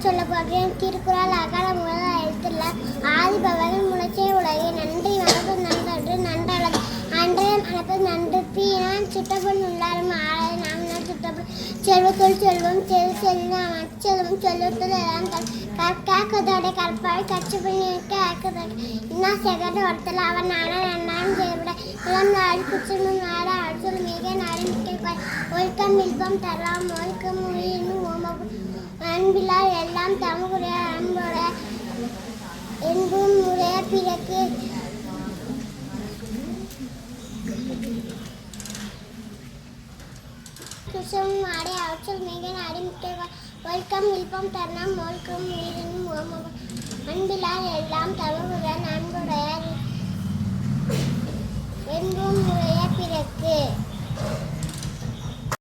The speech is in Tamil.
சொல்ல போகிறேன். திருக்குறள் அகால முதல் எழுத்துல ஆதி பகவன் முளைச்சே உலகே நன்றி வளர்ப்பு நன்றன்று நன்றல்லது அன்றைய மனப்பு நன்று தீனான் சுட்டபொன் உள்ளாரும் ஆளது நாம் சுட்டபொன் செல்வத்துள் செல்வம் செல்வம் அச்செல்வம் செல்வத்துள் எல்லாம் கற்காக்கதோட கற்பாவை கற்றுப்பணிக்க ஆக்குதோட இன்னா செகண்ட் ஒருத்தல் அவன் நானும் ரெண்டாம் சேர்விட இளம் நாடு குச்சமும் நாடு அழுத்தல் மிக நாடு மிக்க ஒழுக்கம் வில்பம் தரலாம் ஒழுக்கம் மொழியினும் ஓமம் அன்பிலால் எல்லாம் தமிழுடைய அன்புடைய என்பும் உடைய பிறகு குசமும் ஆடை அவற்றல் மிக நாடி மிக்க ஒழுக்கம் வில்பம் தரலாம் ஒழுக்கம் உயிரினும் ஓமம் அன்பிலால் எல்லாம் தமிழுடைய அன்புடைய என்பும் உடைய பிறகு